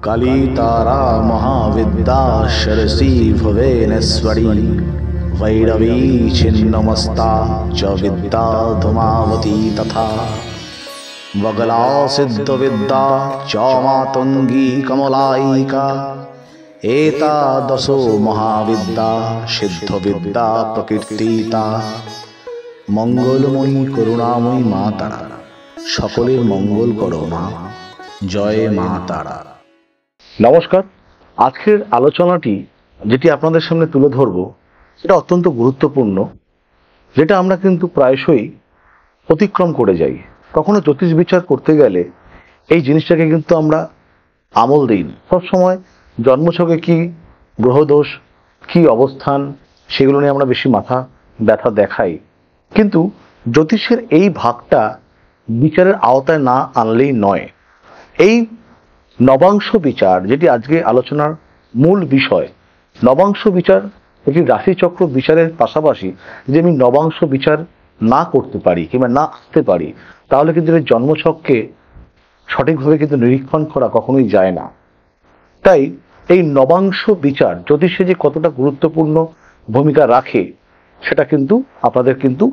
काली तारा महाविद्या शरसी भुवनेश्वरी वैरवी छिन्नमस्ता च विद्या धूमावती तथा वगला सिद्ध विद्या च मातंगी कमलायिका एतादशो महाविद्या सिद्ध विद्या प्रकीर्तिता मंगलमयी करुणामयी मा तारा सकलेर मंगल करो मा जय मा तारा। नमस्कार। आजकेर आलोचनाटी जेटी आपनादेर सामने तुले धरबो सेटा अत्यंत गुरुत्वपूर्ण, जेटा आमरा किन्तु प्रायशई अतिक्रम करे जाई। कखनो ज्योतिष विचार करते गेले এই জিনিসটাকে কিন্তু আমরা আমল দিই না। সব সময় জন্মছকে কি গ্রহদোষ কি অবস্থান সেগুলো নিয়ে আমরা বেশি মাথা ব্যথা দেখাই, কিন্তু জ্যোতিষের এই ভাগটা বিচারের আওতায় না আনলেই নয়। এই নবাংশ বিচার যেটি আজকে আলোচনার মূল বিষয়, নবাংশ বিচার একটি রাশিচক্র বিচারের পাশাপাশি যদি আমি নবাংশ বিচার না করতে পারি কিংবা না আসতে পারি তাহলে কিন্তু এই জন্মছককে সঠিকভাবে কিন্তু নিরীক্ষণ করা কখনোই যায় না। তাই এই নবাংশ বিচার জ্যোতিষে যে কতটা গুরুত্বপূর্ণ ভূমিকা রাখে সেটা কিন্তু আপনাদের কিন্তু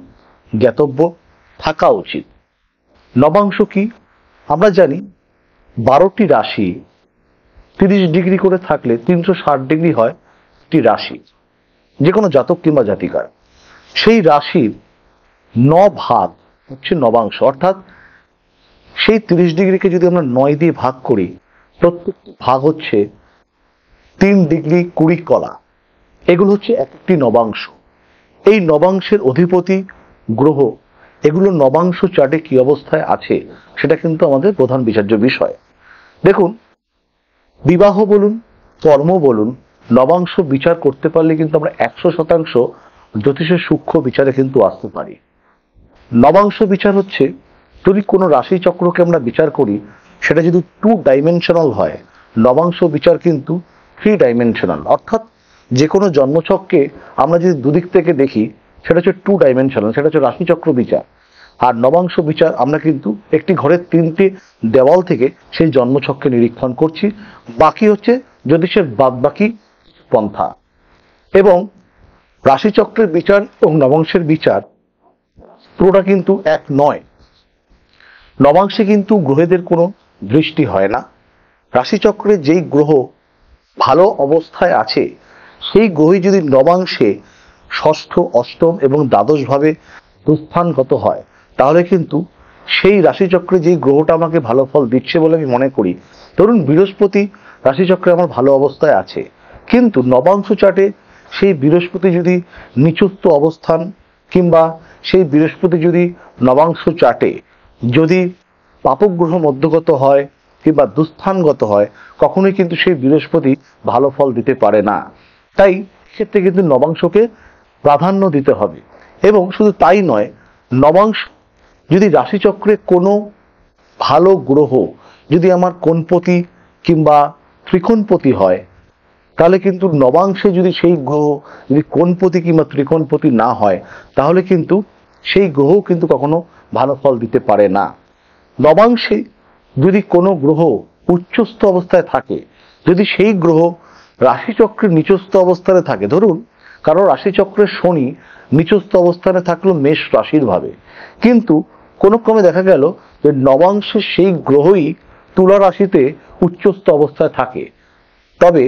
জ্ঞাতব্য থাকা উচিত। নবাংশ কি আমরা জানি, 12টি রাশি 30 ডিগ্রি করে থাকলে 360 ডিগ্রি হয় একটি রাশি, যে কোনো জাতক কিংবা জাতিকার। সেই রাশির 9 ভাগ হচ্ছে নবাংশ, অর্থাৎ সেই 30 ডিগ্রিকে যদি আমরা 9 দিয়ে ভাগ করি প্রত্যেকটি ভাগ হচ্ছে 3 ডিগ্রি 20 কলা। এগুলো হচ্ছে একটি নবাংশ। এই নবাংশের অধিপতি গ্রহ এগুলো নবাংশ চার্টে কি অবস্থায় আছে সেটা কিন্তু আমাদের প্রধান বিচার্য বিষয়। দেখুন, বিবাহ বলুন কর্ম বলুন নবাংশ বিচার করতে পারলে কিন্তু আমরা 100% জ্যোতিষের সূক্ষ্ম বিচারে কিন্তু আসতে পারি। নবাংশ বিচার হচ্ছে যদি কোনো রাশি চক্রকে আমরা বিচার করি সেটা যদি 2 ডাইমেনশনাল হয়, নবাংশ বিচার কিন্তু 3 ডাইমেনশনাল, অর্থাৎ যে কোনো জন্মছককে আমরা যদি দুদিক থেকে দেখি সেটা হচ্ছে 2 ডাইমেনশনাল, সেটা হচ্ছে রাশিচক্র বিচার। আর নবাংশ বিচার আমরা কিন্তু একটি ঘরের 3টে দেওয়াল থেকে সেই জন্মছককে নিরীক্ষণ করছি, বাকি হচ্ছে জ্যোতিষের বাদবাকি পন্থা। এবং রাশিচক্রের বিচার এবং নবাংশের বিচার পুরোটা কিন্তু এক নয়। নবাংশে কিন্তু গ্রহদের কোনো দৃষ্টি হয় না। রাশিচক্রে যেই গ্রহ ভালো অবস্থায় আছে সেই গ্রহই যদি নবাংশে ষষ্ঠ অষ্টম এবং দ্বাদশ ভাবে দুস্থানগত হয় তাহলে কিন্তু সেই রাশিচক্রে যেই গ্রহটা আমাকে ভালো ফল দিচ্ছে বলে আমি মনে করি। ধরুন বৃহস্পতি রাশিচক্রে আমার ভালো অবস্থায় আছে, কিন্তু নবাংশ চার্টে সেই বৃহস্পতি যদি নিচস্থ অবস্থান কিংবা সেই বৃহস্পতি যদি নবাংশ চার্টে যদি পাপগ্রহ মধ্যগত হয় কিংবা দুস্থানগত হয় কখনোই কিন্তু সেই বৃহস্পতি ভালো ফল দিতে পারে না। তাই ক্ষেত্রে কিন্তু নবাংশকে প্রাধান্য দিতে হবে। এবং শুধু তাই নয়, নবাংশ যদি রাশিচক্রে কোনো ভালো গ্রহ যদি আমার কোণপতি কিংবা ত্রিকোণপতি হয় তাহলে কিন্তু নবাংশে যদি সেই গ্রহ যদি কোণপতি কিংবা ত্রিকোণপতি না হয় তাহলে কিন্তু সেই গ্রহ কিন্তু কখনো ভালো ফল দিতে পারে না। নবাংশে যদি কোনো গ্রহ উচ্চস্থ অবস্থায় থাকে, যদি সেই গ্রহ রাশিচক্রের নিচস্থ অবস্থানে থাকে, ধরুন কারণ রাশিচক্রের শনি নিচস্থ অবস্থানে থাকলো মেষ রাশির ভাবে, কিন্তু কোনো ক্রমে দেখা গেল যে নবাংশের সেই গ্রহই তুলা রাশিতে উচ্চস্থ অবস্থায় থাকে, তবে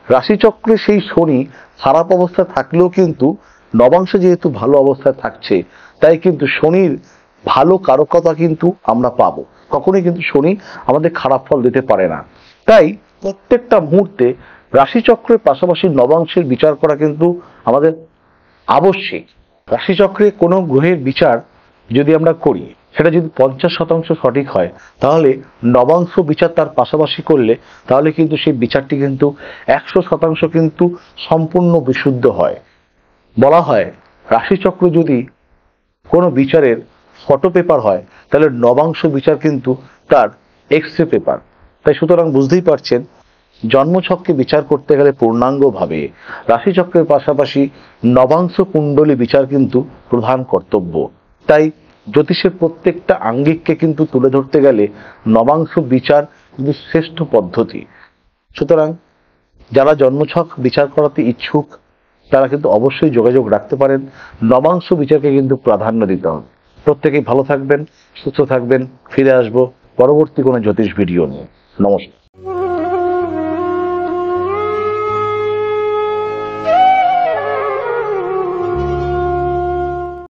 রাশিচক্রে সেই শনি খারাপ অবস্থায় থাকলেও কিন্তু নবাংশে যেহেতু ভালো অবস্থায় থাকছে তাই কিন্তু শনির ভালো কারকতা কিন্তু আমরা পাবো। কখনোই কিন্তু শনি আমাদের খারাপ ফল দিতে পারে না। তাই প্রত্যেকটা মুহূর্তে রাশিচক্রের পাশাপাশি নবাংশের বিচার করা কিন্তু আমাদের আবশ্যিক। রাশিচক্রে কোনো গ্রহের বিচার যদি আমরা করি সেটা যদি 50% সঠিক হয় তাহলে নবাংশ বিচার তার পাশাপাশি করলে তাহলে কিন্তু সেই বিচারটি কিন্তু 100% কিন্তু সম্পূর্ণ বিশুদ্ধ হয়। বলা হয় রাশিচক্র যদি কোনো বিচারের ফটো পেপার হয় তাহলে নবাংশ বিচার কিন্তু তার এক্সরে পেপার। তাই সুতরাং বুঝতেই পারছেন জন্মছককে বিচার করতে গেলে পূর্ণাঙ্গভাবে রাশিচক্রের পাশাপাশি নবাংশ কুণ্ডলী বিচার কিন্তু প্রধান কর্তব্য। তাই জ্যোতিষের প্রত্যেকটা আঙ্গিককে কিন্তু তুলে ধরতে গেলে নবাংশ বিচার কিন্তু শ্রেষ্ঠ পদ্ধতি। সুতরাং যারা জন্মছক বিচার করাতে ইচ্ছুক তারা কিন্তু অবশ্যই যোগাযোগ রাখতে পারেন। নবাংশ বিচারকে কিন্তু প্রাধান্য দিতে হবে। প্রত্যেকেই ভালো থাকবেন, সুস্থ থাকবেন। ফিরে আসবো পরবর্তী কোনো জ্যোতিষ ভিডিও নিয়ে। নমস্কার।